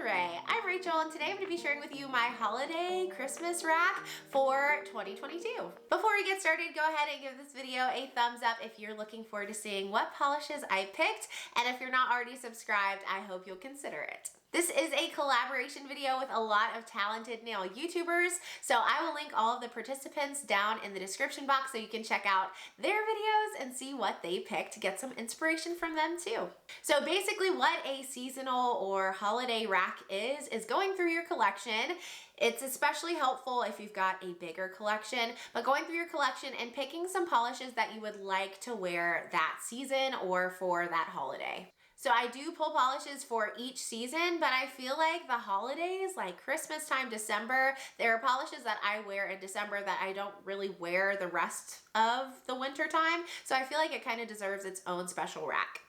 Ray. I'm Rachel and today I'm going to be sharing with you my holiday Christmas rack for 2022. Before we get started, go ahead and give this video a thumbs up if you're looking forward to seeing what polishes I picked, and if you're not already subscribed, I hope you'll consider it. This is a collaboration video with a lot of talented nail YouTubers, so I will link all of the participants down in the description box so you can check out their videos and see what they picked to get some inspiration from them too. So basically what a seasonal or holiday rack is going through your collection. It's especially helpful if you've got a bigger collection, but going through your collection and picking some polishes that you would like to wear that season or for that holiday. So I do pull polishes for each season, but I feel like the holidays, like Christmas time, December, there are polishes that I wear in December that I don't really wear the rest of the winter time. So I feel like it kind of deserves its own special rack.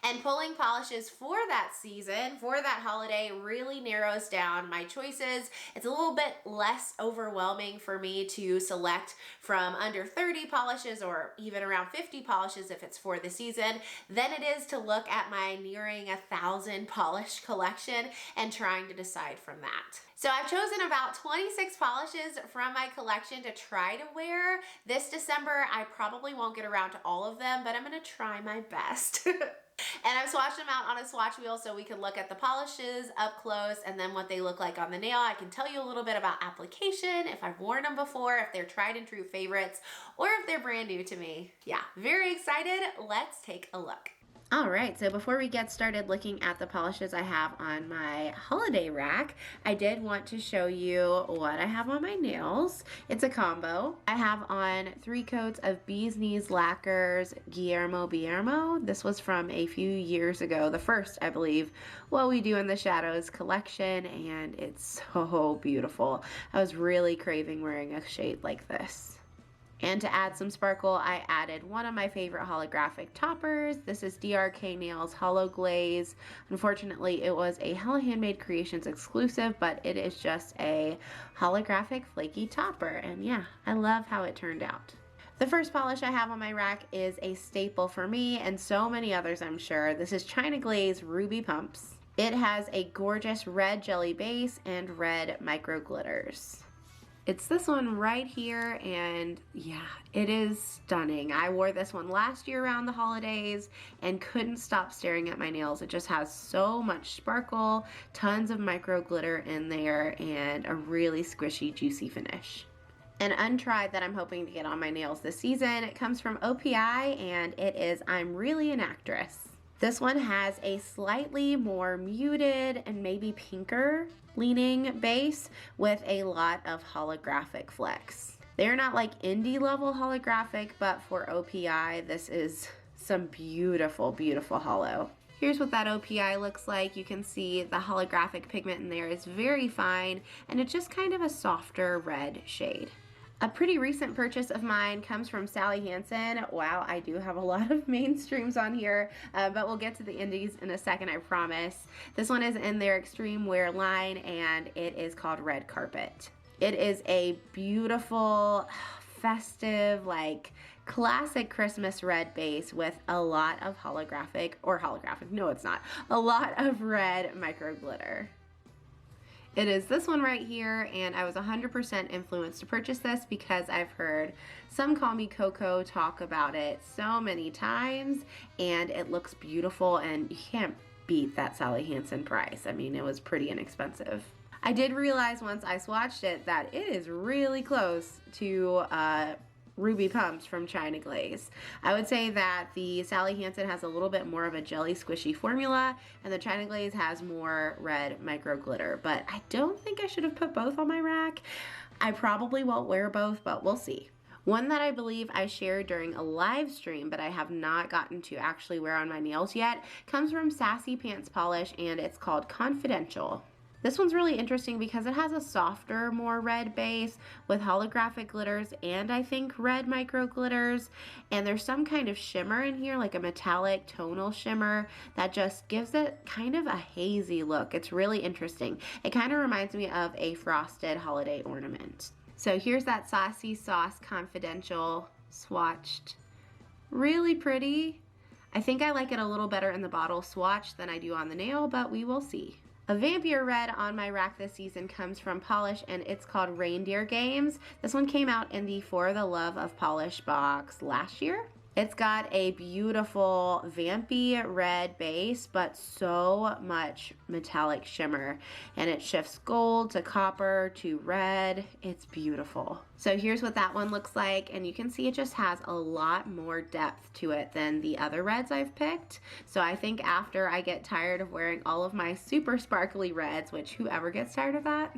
And pulling polishes for that season, for that holiday, really narrows down my choices. It's a little bit less overwhelming for me to select from under 30 polishes or even around 50 polishes if it's for the season than it is to look at my nearing 1,000 polish collection and trying to decide from that. So I've chosen about 26 polishes from my collection to try to wear. This December, I probably won't get around to all of them, but I'm gonna try my best. And I've swatched them out on a swatch wheel so we can look at the polishes up close and then what they look like on the nail. I can tell you a little bit about application, if I've worn them before, if they're tried and true favorites, or if they're brand new to me. Yeah, very excited. Let's take a look. All right, so before we get started looking at the polishes I have on my holiday rack, I did want to show you what I have on my nails. It's a combo. I have on 3 coats of Bee's Knees Lacquer's Guillermo. This was from a few years ago, the first, I believe, What We Do in the Shadows collection, and it's so beautiful. I was really craving wearing a shade like this. And to add some sparkle, I added one of my favorite holographic toppers. This is DRK Nails Holo Glaze. Unfortunately, it was a Hella Handmade Creations exclusive, but it is just a holographic flaky topper. And yeah, I love how it turned out. The first polish I have on my rack is a staple for me and so many others, I'm sure. This is China Glaze Ruby Pumps. It has a gorgeous red jelly base and red micro glitters. It's this one right here, and yeah, it is stunning. I wore this one last year around the holidays and couldn't stop staring at my nails. It just has so much sparkle, tons of micro glitter in there, and a really squishy, juicy finish. An untried that I'm hoping to get on my nails this season, it comes from OPI, and it is I'm Really an Actress. This one has a slightly more muted and maybe pinker leaning base with a lot of holographic flecks. They're not like indie level holographic, but for OPI, this is some beautiful, beautiful holo. Here's what that OPI looks like. You can see the holographic pigment in there is very fine, and it's just kind of a softer red shade. A pretty recent purchase of mine comes from Sally Hansen. Wow, I do have a lot of mainstreams on here, but we'll get to the indies in a second, I promise. This one is in their Extreme Wear line, and it is called Red Carpet. It is a beautiful, festive, like classic Christmas red base with a lot of holographic, no it's not, a lot of red micro glitter. It is this one right here, and I was 100% influenced to purchase this because I've heard Some Call Me Coco talk about it so many times, and it looks beautiful, and you can't beat that Sally Hansen price. I mean, it was pretty inexpensive. I did realize once I swatched it that it is really close to Ruby Pumps from China Glaze. I would say that the Sally Hansen has a little bit more of a jelly squishy formula, and the China Glaze has more red micro glitter, but I don't think I should have put both on my rack. I probably won't wear both, but we'll see. One that I believe I shared during a live stream, but I have not gotten to actually wear on my nails yet, comes from Sassy Pants Polish, and it's called Confidential. This one's really interesting because it has a softer, more red base with holographic glitters and I think red micro glitters, and there's some kind of shimmer in here, like a metallic tonal shimmer that just gives it kind of a hazy look. It's really interesting. It kind of reminds me of a frosted holiday ornament. So here's that Saucy Sauce Confidential swatched. Really pretty. I think I like it a little better in the bottle swatch than I do on the nail, but we will see. A vampier red on my rack this season comes from Pahlish, and it's called Reindeer Games. This one came out in the For the Love of Pahlish box last year. It's got a beautiful vampy red base, but so much metallic shimmer. And it shifts gold to copper to red. It's beautiful. So here's what that one looks like. And you can see it just has a lot more depth to it than the other reds I've picked. So I think after I get tired of wearing all of my super sparkly reds, which whoever gets tired of that,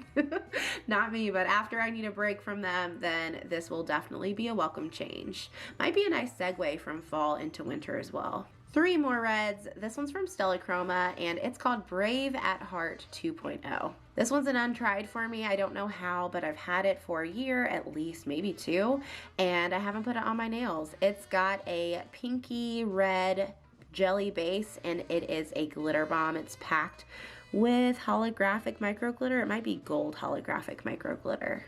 not me, but after I need a break from them, then this will definitely be a welcome change. Might be a nice segue from fall into winter as well. 3 more reds. This one's from Stella Chroma, and it's called Brave at Heart 2.0. This one's an untried for me. I don't know how, but I've had it for a year at least, maybe 2, and I haven't put it on my nails. It's got a pinky red jelly base, and it is a glitter bomb. It's packed with holographic micro glitter. It might be gold holographic micro glitter.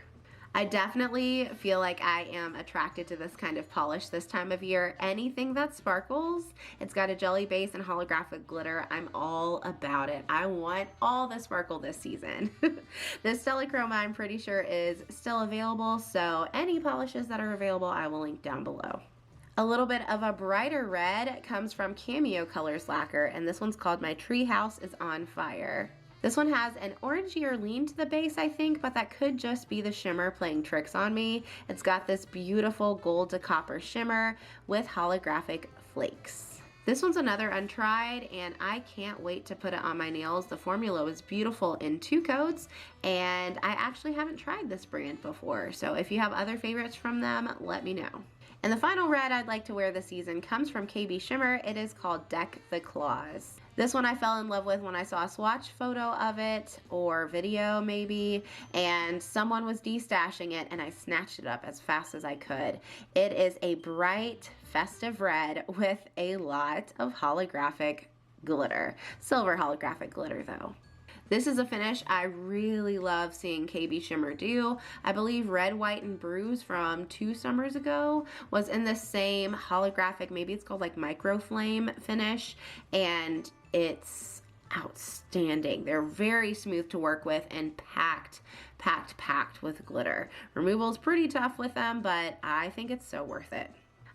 I definitely feel like I am attracted to this kind of polish this time of year. Anything that sparkles, it's got a jelly base and holographic glitter, I'm all about it. I want all the sparkle this season. This Stella Chroma, I'm pretty sure, is still available, so any polishes that are available I will link down below. A little bit of a brighter red comes from CAMEO Colors Lacquer, and this one's called My Treehouse is on Fire. This one has an orangier lean to the base, I think, but that could just be the shimmer playing tricks on me. It's got this beautiful gold to copper shimmer with holographic flakes. This one's another untried, and I can't wait to put it on my nails. The formula was beautiful in 2 coats, and I actually haven't tried this brand before. So if you have other favorites from them, let me know. And the final red I'd like to wear this season comes from KBSHIMMER. It is called Deck the Claws. This one I fell in love with when I saw a swatch photo of it, or video maybe, and someone was destashing it and I snatched it up as fast as I could. It is a bright, festive red with a lot of holographic glitter. Silver holographic glitter though. This is a finish I really love seeing KBSHIMMER do. I believe Red, White, and Bruise from 2 summers ago was in the same holographic, maybe it's called like micro flame finish, and it's outstanding. They're very smooth to work with and packed with glitter. Removal is pretty tough with them, but I think it's so worth it.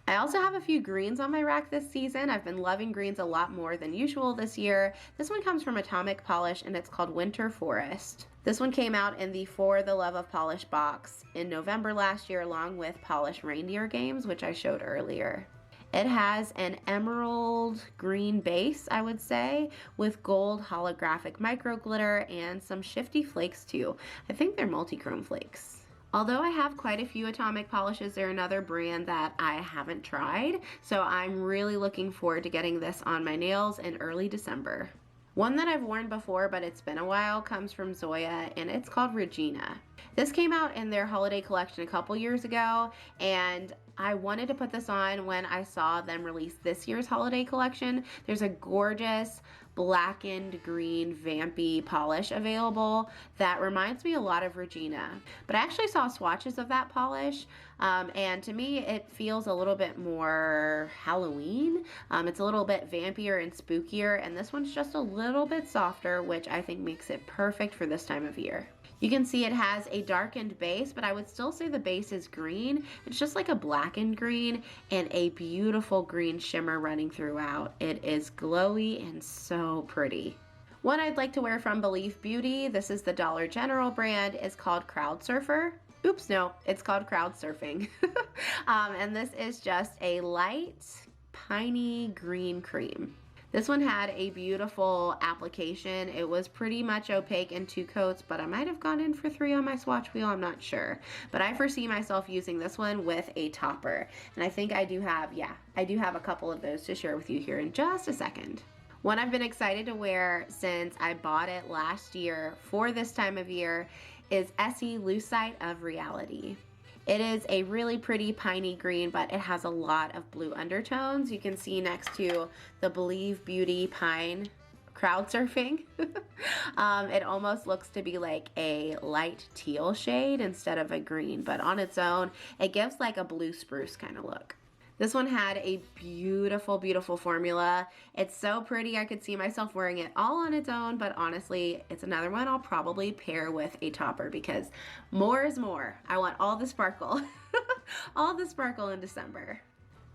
I also have a few greens on my rack this season. I've been loving greens a lot more than usual this year. This one comes from Atomic Polish, and it's called Winter Forest. This one came out in the For the Love of Pahlish box in November last year, along with Pahlish Reindeer Games, which I showed earlier. It has an emerald green base, I would say, with gold holographic micro glitter and some shifty flakes too. I think they're multi-chrome flakes. Although I have quite a few Atomic polishes, they're another brand that I haven't tried, so I'm really looking forward to getting this on my nails in early December. One that I've worn before, but it's been a while, comes from ZOYA, and it's called Regina. This came out in their holiday collection a couple years ago, and I wanted to put this on when I saw them release this year's holiday collection. There's a gorgeous blackened green vampy polish available that reminds me a lot of Regina, but I actually saw swatches of that polish, and to me it feels a little bit more Halloween. It's a little bit vampier and spookier, and this one's just a little bit softer, which I think makes it perfect for this time of year. You can see it has a darkened base, but I would still say the base is green. It's just like a blackened green and a beautiful green shimmer running throughout. It is glowy and so pretty. One I'd like to wear from Believe Beauty, this is the Dollar General brand, is called Crowd Surfer. Oops, no, it's called Crowd Surfing. And this is just a light, piney green cream. This one had a beautiful application. It was pretty much opaque in 2 coats, but I might have gone in for 3 on my swatch wheel, I'm not sure. But I foresee myself using this one with a topper. And I think I do have a couple of those to share with you here in just a second. One I've been excited to wear since I bought it last year for this time of year is ESSIE Lucite of Reality. It is a really pretty piney green, but it has a lot of blue undertones. You can see next to the Believe Beauty Pine Crowd Surfing. It almost looks to be like a light teal shade instead of a green, but on its own, it gives like a blue spruce kind of look. This one had a beautiful, beautiful formula. It's so pretty. I could see myself wearing it all on its own, but honestly, it's another one I'll probably pair with a topper because more is more. I want all the sparkle, all the sparkle in December.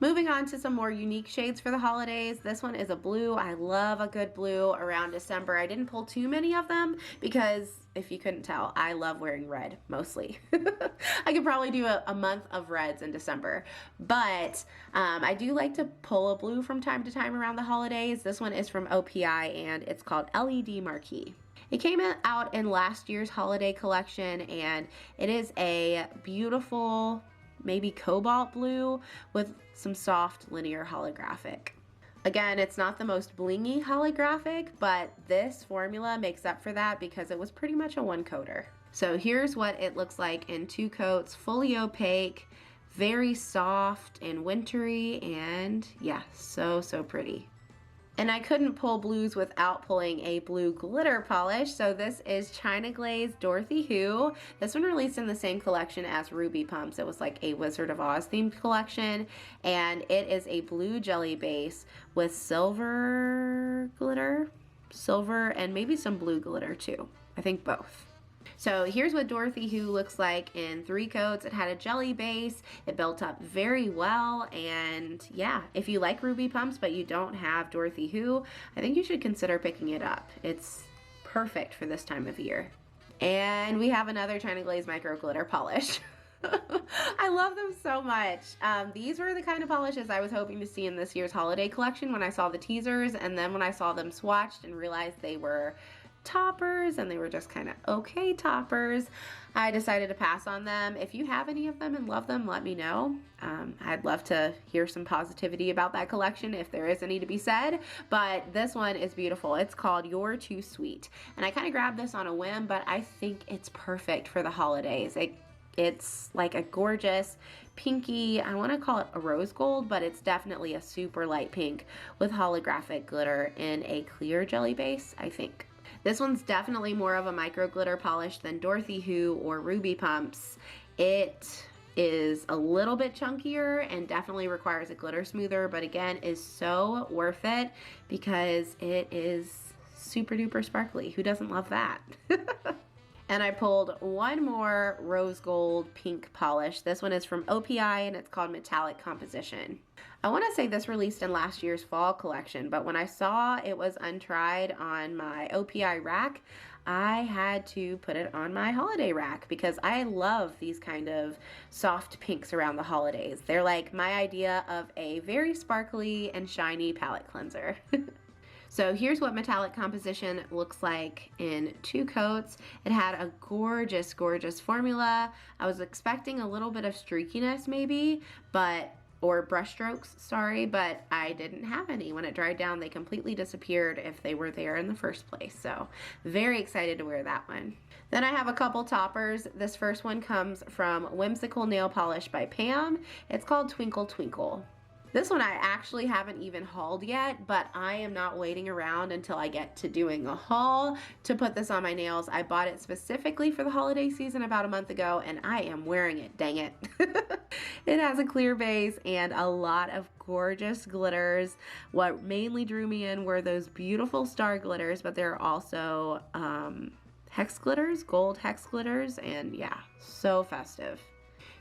Moving on to some more unique shades for the holidays. This one is a blue. I love a good blue around December. I didn't pull too many of them because if you couldn't tell, I love wearing red mostly. I could probably do a month of reds in December, but I do like to pull a blue from time to time around the holidays. This one is from OPI and it's called LED Marquee. It came out in last year's holiday collection and it is a beautiful, maybe cobalt blue with some soft linear holographic. Again, it's not the most blingy holographic, but this formula makes up for that because it was pretty much a one coater. So here's what it looks like in 2 coats, fully opaque, very soft and wintry, and yeah, so pretty. And I couldn't pull blues without pulling a blue glitter polish. So this is China Glaze Dorothy Who. This one released in the same collection as Ruby Pumps. It was like a Wizard of Oz themed collection. And it is a blue jelly base with silver glitter, silver and maybe some blue glitter too. I think both. So here's what Dorothy Who looks like in 3 coats. It had a jelly base. It built up very well. And yeah, if you like Ruby Pumps but you don't have Dorothy Who, I think you should consider picking it up. It's perfect for this time of year. And we have another China Glaze Micro Glitter Polish. I love them so much. These were the kind of polishes I was hoping to see in this year's holiday collection when I saw the teasers, and then when I saw them swatched and realized they were toppers and they were just kind of okay toppers, I decided to pass on them. If you have any of them and love them, let me know. I'd love to hear some positivity about that collection if there is any to be said, but this one is beautiful. It's called You're Too Sweet, and I kind of grabbed this on a whim, but I think it's perfect for the holidays. It's like a gorgeous pinky, I want to call it a rose gold, but it's definitely a super light pink with holographic glitter in a clear jelly base, I think. This one's definitely more of a micro glitter polish than Dorothy Who or Ruby Pumps. It is a little bit chunkier and definitely requires a glitter smoother, but again is so worth it because it is super duper sparkly. Who doesn't love that? And I pulled one more rose gold pink polish. This one is from OPI and it's called Metallic Composition. I want to say this released in last year's fall collection, but when I saw it was untried on my OPI rack, I had to put it on my holiday rack because I love these kind of soft pinks around the holidays. They're like my idea of a very sparkly and shiny palette cleanser. So here's what Metallic Composition looks like in 2 coats. It had a gorgeous, gorgeous formula. I was expecting a little bit of streakiness maybe, or brush strokes, sorry, but I didn't have any. When it dried down, they completely disappeared if they were there in the first place. So very excited to wear that one. Then I have a couple toppers. This first one comes from Whimsical Nail Polish by Pam. It's called Twinkle Twinkle. This one I actually haven't even hauled yet, but I am not waiting around until I get to doing a haul to put this on my nails. I bought it specifically for the holiday season about a month ago, and I am wearing it, dang it. It has a clear base and a lot of gorgeous glitters. What mainly drew me in were those beautiful star glitters, but there are also hex glitters, gold hex glitters, and yeah, so festive.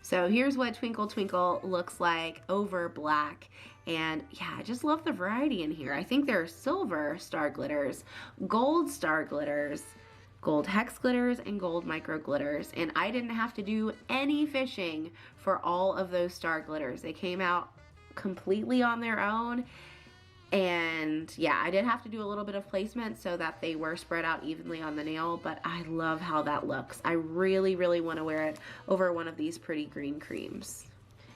So here's what Twinkle Twinkle looks like over black. And yeah, I just love the variety in here. I think there are silver star glitters, gold star glitters, gold hex glitters, and gold micro glitters. And I didn't have to do any fishing for all of those star glitters. They came out completely on their own. And yeah, I did have to do a little bit of placement so that they were spread out evenly on the nail, but I love how that looks. I really, really want to wear it over one of these pretty green creams.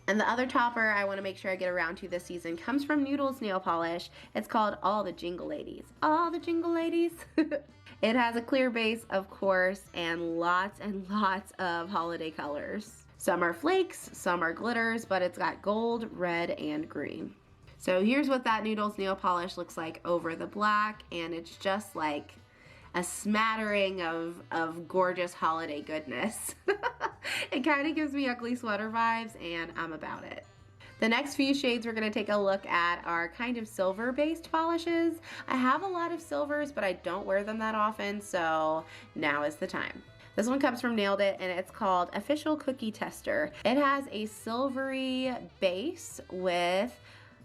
And the other topper I want to make sure I get around to this season comes from Noodles Nail Polish. It's called All the Jingle Ladies. All the Jingle Ladies. It has a clear base, of course, and lots of holiday colors. Some are flakes, some are glitters, but it's got gold, red, and green. So here's what that Noodles nail polish looks like over the black, and it's just like a smattering of gorgeous holiday goodness. It kind of gives me ugly sweater vibes, and I'm about it. The next few shades we're going to take a look at are kind of silver based polishes. I have a lot of silvers, but I don't wear them that often, so now is the time. This one comes from Nailed It, and it's called Official Cookie Tester. It has a silvery base with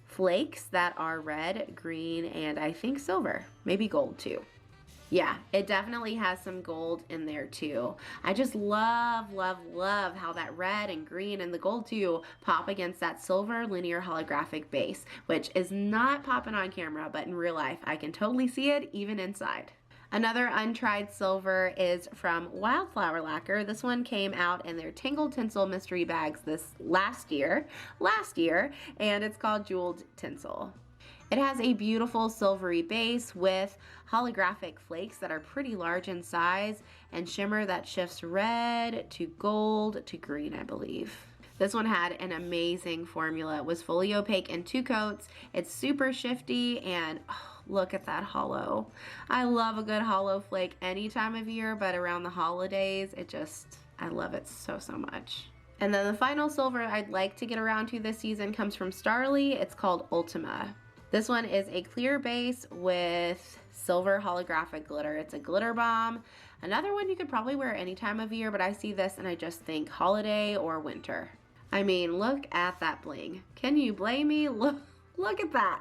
flakes that are red, green, and I think silver, maybe gold too. Yeah, it definitely has some gold in there too. I just love, love, love how that red and green and the gold too pop against that silver linear holographic base, which is not popping on camera, but in real life, I can totally see it even inside. Another untried silver is from Wildflower Lacquer. This one came out in their Tinsel mystery bags this last year, and it's called Jeweled Tinsel. It has a beautiful silvery base with holographic flakes that are pretty large in size and shimmer that shifts red to gold to green, I believe. This one had an amazing formula. It was fully opaque in 2 coats. It's super shifty, and oh, look at that hollow. I love a good hollow flake any time of year, but around the holidays, I love it so, so much. And then the final silver I'd like to get around to this season comes from Starly. It's called Ultima. This one is a clear base with silver holographic glitter. It's a glitter bomb. Another one you could probably wear any time of year, but I see this and I just think holiday or winter. I mean, look at that bling. Can you blame me? Look at that.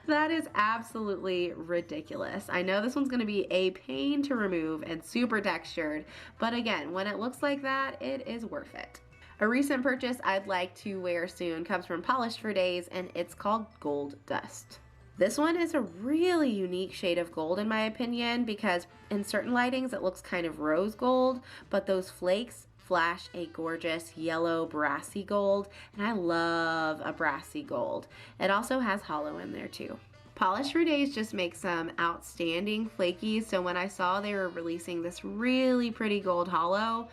That is absolutely ridiculous. I know this one's gonna be a pain to remove and super textured, but again, when it looks like that, it is worth it. A recent purchase I'd like to wear soon comes from Pahlish for Days, and it's called Gold Dust. This one is a really unique shade of gold in my opinion, because in certain lightings it looks kind of rose gold, but those flakes flash a gorgeous yellow brassy gold, and I love a brassy gold. It also has hollow in there too. Pahlish for Days just makes some outstanding flakies, so when I saw they were releasing this really pretty gold hollow,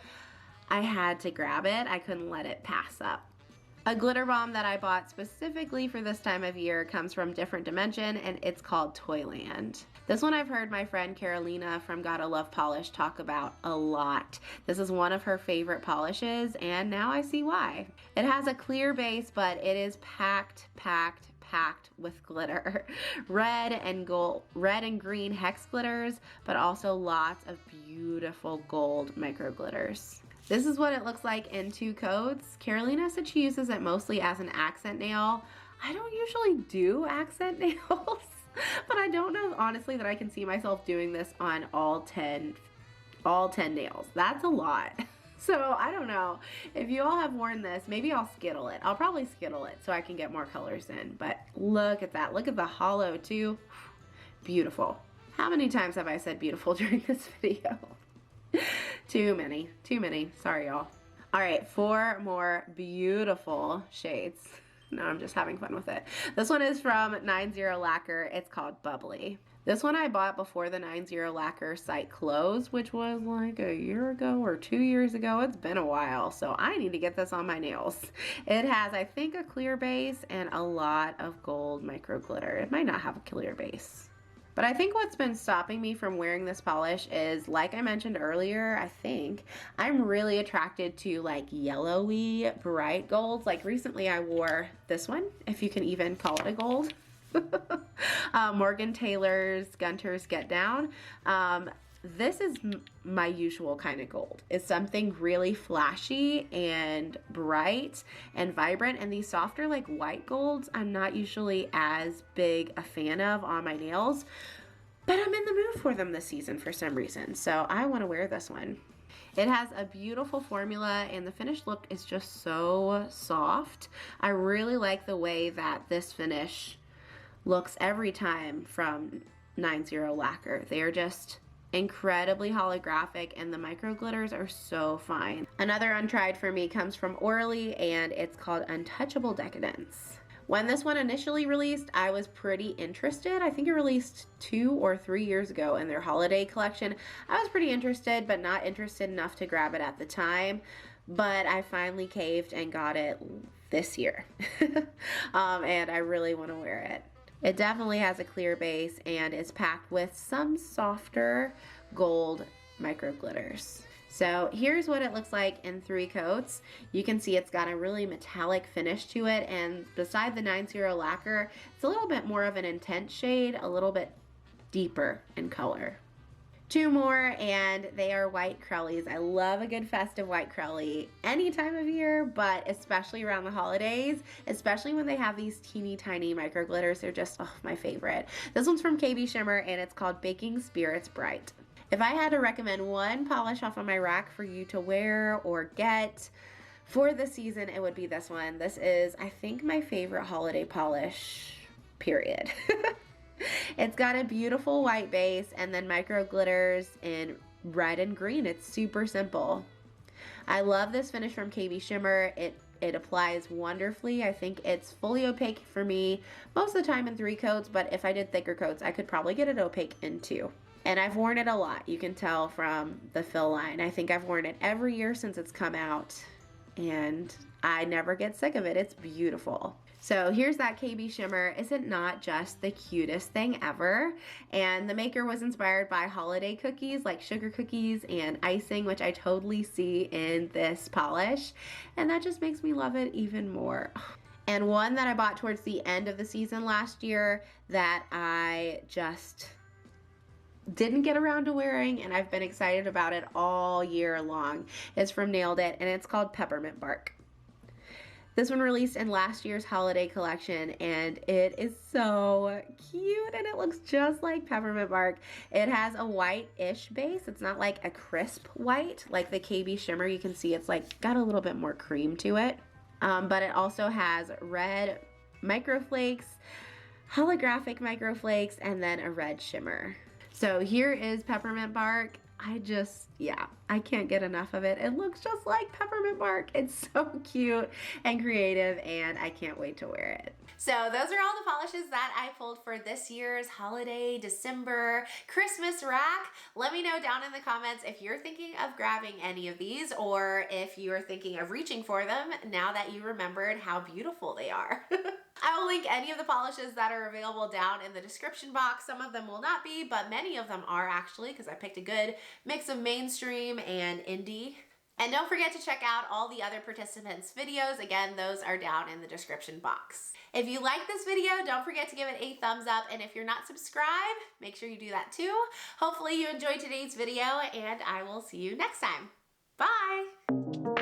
I had to grab it. I couldn't let it pass up. A glitter bomb that I bought specifically for this time of year comes from Different Dimension, and it's called Toyland. This one I've heard my friend Carolina from Gotaluvpolish talk about a lot. This is one of her favorite polishes, and now I see why. It has a clear base, but it is packed with glitter. Red and green hex glitters, but also lots of beautiful gold micro glitters. This is what it looks like in 2 coats. Carolina said she uses it mostly as an accent nail. I don't usually do accent nails, but I don't know honestly that I can see myself doing this on all 10 nails. That's a lot. So I don't know. If you all have worn this, maybe I'll skittle it. I'll probably skittle it so I can get more colors in, but look at that. Look at the hollow too. Beautiful. How many times have I said beautiful during this video? Too many, sorry y'all. All right, 4 more beautiful shades. No, I'm just having fun with it. This one is from 90 Lacquer. It's called Bubbly. This one I bought before the 90 Lacquer site closed, which was like a year ago or 2 years ago. It's been a while, so I need to get this on my nails. It has, I think, a clear base and a lot of gold micro glitter. It might not have a clear base. But I think what's been stopping me from wearing this polish is, like I mentioned earlier, I think, I'm really attracted to like yellowy, bright golds. Like recently I wore this one, if you can even call it a gold. Morgan Taylor's Gunter's Get Down. This is my usual kind of gold. It's something really flashy and bright and vibrant, and these softer like white golds I'm not usually as big a fan of on my nails, but I'm in the mood for them this season for some reason, so I want to wear this one. It has a beautiful formula and the finished look is just so soft. I really like the way that this finish looks every time from 90 Lacquer. They are just incredibly holographic and the micro glitters are so fine. Another untried for me comes from ORLY and it's called Untouchable Decadence. When this one initially released, I was pretty interested. I think it released 2 or 3 years ago in their holiday collection. I was pretty interested, but not interested enough to grab it at the time. But I finally caved and got it this year. And I really want to wear it. It definitely has a clear base and is packed with some softer gold micro glitters. So here's what it looks like in 3 coats. You can see it's got a really metallic finish to it, and beside the 90 lacquer, it's a little bit more of an intense shade, a little bit deeper in color. 2 more, and they are white Crellies. I love a good festive white Crelly any time of year, but especially around the holidays, especially when they have these teeny tiny micro glitters. They're just, oh, my favorite. This one's from KBSHIMMER, and it's called Baking Spirits Bright. If I had to recommend one polish off of my rack for you to wear or get for the season, it would be this one. This is, I think, my favorite holiday polish, period. It's got a beautiful white base and then micro glitters in red and green. It's super simple. I love this finish from KBSHIMMER. It applies wonderfully. I think it's fully opaque for me most of the time in 3 coats, but if I did thicker coats, I could probably get it opaque in 2. And I've worn it a lot. You can tell from the fill line. I think I've worn it every year since it's come out, and I never get sick of it. It's beautiful. So here's that KBSHIMMER. Is it not just the cutest thing ever? And the maker was inspired by holiday cookies, like sugar cookies and icing, which I totally see in this polish. And that just makes me love it even more. And one that I bought towards the end of the season last year that I just didn't get around to wearing, and I've been excited about it all year long, is from Nailed It, and it's called Peppermint Bark. This one released in last year's holiday collection, and it is so cute, and it looks just like peppermint bark. It has a white-ish base. It's not like a crisp white like the KBSHIMMER. You can see it's like got a little bit more cream to it, but it also has red microflakes, holographic microflakes, and then a red shimmer. So here is peppermint bark. I can't get enough of it. It looks just like peppermint bark. It's so cute and creative, and I can't wait to wear it. So those are all the polishes that I pulled for this year's holiday, December, Christmas rack. Let me know down in the comments if you're thinking of grabbing any of these, or if you're thinking of reaching for them now that you remembered how beautiful they are. I will link any of the polishes that are available down in the description box. Some of them will not be, but many of them are actually, because I picked a good mix of mainstream and indie. And don't forget to check out all the other participants' videos. Again, those are down in the description box. If you like this video, don't forget to give it a thumbs up. And if you're not subscribed, make sure you do that too. Hopefully you enjoyed today's video, and I will see you next time. Bye!